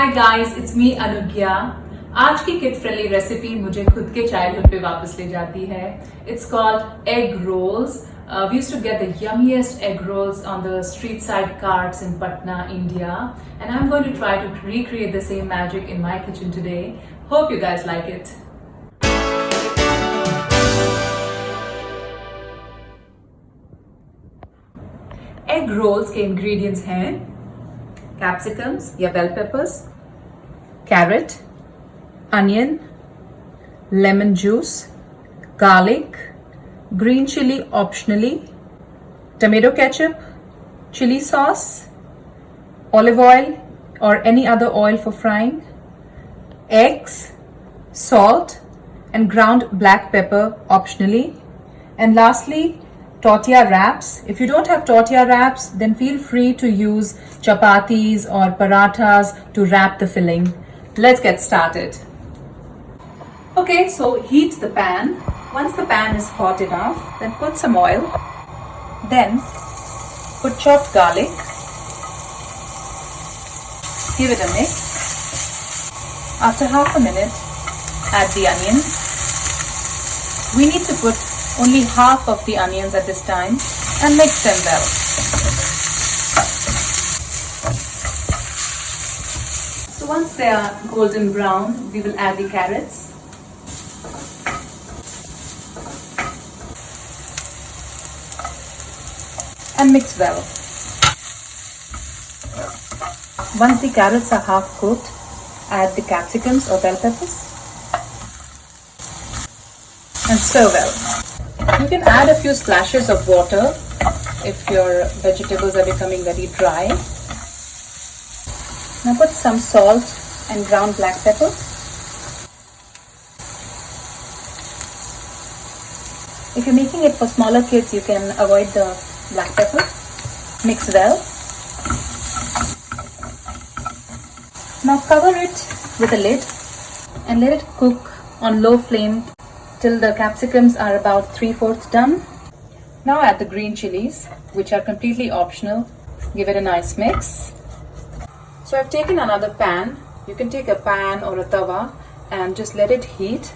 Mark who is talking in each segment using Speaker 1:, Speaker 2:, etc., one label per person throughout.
Speaker 1: Hi guys, it's me Anugya. आज की kid friendly recipe मुझे खुद के चाइल्डहुड पे वापस ले जाती है. It's called egg rolls. We used to get the yummiest egg rolls on the street side carts in Patna, India. And I'm going to try to recreate the same magic in my kitchen today. Hope you guys like it. Egg rolls के ingredients हैं capsicums या bell peppers, carrot, onion, lemon juice, garlic, green chili optionally, tomato ketchup, chili sauce, olive oil or any other oil for frying, eggs, salt and ground black pepper optionally, and lastly tortilla wraps. If you don't have tortilla wraps, then feel free to use chapatis or parathas to wrap the filling. Let's get started. Okay, so heat the pan. Once the pan is hot enough, then put some oil. Then put chopped garlic. Give it a mix. After half a minute, add the onions. We need to put only half of the onions at this time and mix them well. So once they are golden brown, we will add the carrots. And mix well. Once the carrots are half cooked, add the capsicums or bell peppers and stir well. You can add a few splashes of water if your vegetables are becoming very dry. Now put some salt and ground black pepper. If you're making it for smaller kids, you can avoid the black pepper. Mix well. Now cover it with a lid and let it cook on low flame till the capsicums are about 3/4 done. Now add the green chilies, which are completely optional. Give it a nice mix. So I've taken another pan. You can take a pan or a tawa and just let it heat.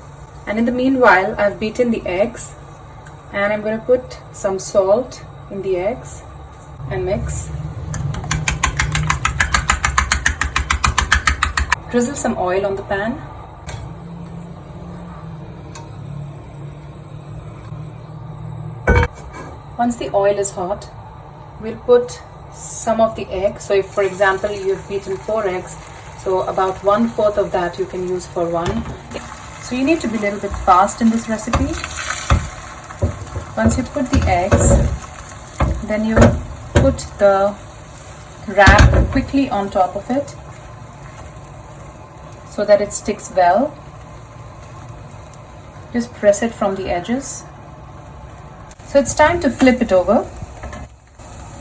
Speaker 1: And in the meanwhile, I've beaten the eggs. And I'm going to put some salt in the eggs and mix. Drizzle some oil on the pan. Once the oil is hot, we'll put some of the egg. So if, for example, you've beaten 4 eggs, so about 1/4 of that you can use for one. So you need to be a little bit fast in this recipe. Once you put the eggs, then you put the wrap quickly on top of it so that it sticks well. Just press it from the edges. So it's time to flip it over.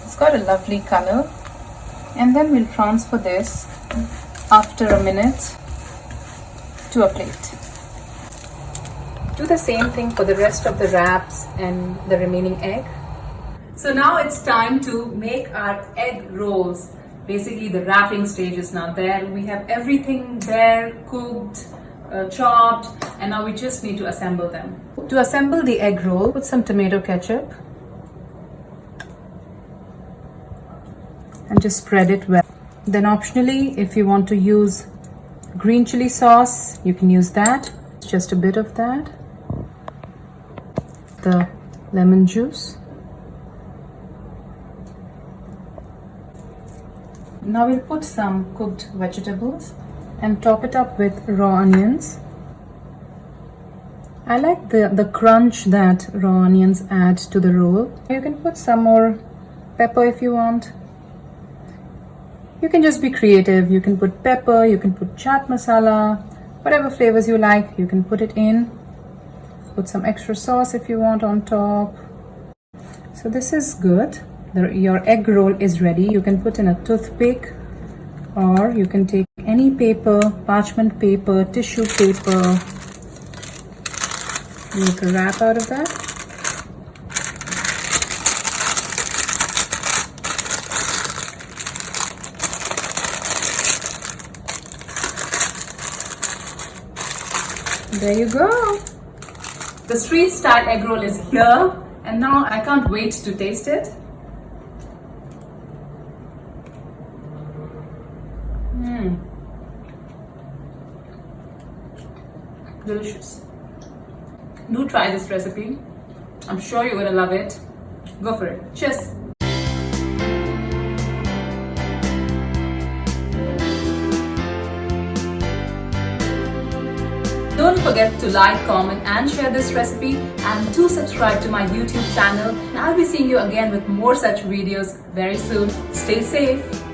Speaker 1: It's got a lovely color. And then we'll transfer this after a minute to a plate. Do the same thing for the rest of the wraps and the remaining egg. So now it's time to make our egg rolls. Basically the wrapping stage is now there. We have everything there, cooked, chopped, and now we just need to assemble them. To assemble the egg roll, put some tomato ketchup and just spread it well. Then optionally, if you want to use green chili sauce, you can use that. Just a bit of that. The lemon juice. Now we'll put some cooked vegetables and top it up with raw onions. I like the crunch that raw onions add to the roll. You can put some more pepper if you want. You can just be creative. You can put pepper, you can put chaat masala, whatever flavors you like, you can put it in. Put some extra sauce if you want on top. So this is good. Your egg roll is ready. You can put in a toothpick, or you can take any paper, parchment paper, tissue paper, make a wrap out of that. There you go. The street style egg roll is here, and now I can't wait to taste it. Delicious. Do try this recipe. I'm sure you're gonna love it. Go for it. Cheers. Don't forget to like, comment and share this recipe, and do subscribe to my YouTube channel. And I'll be seeing you again with more such videos very soon. Stay safe.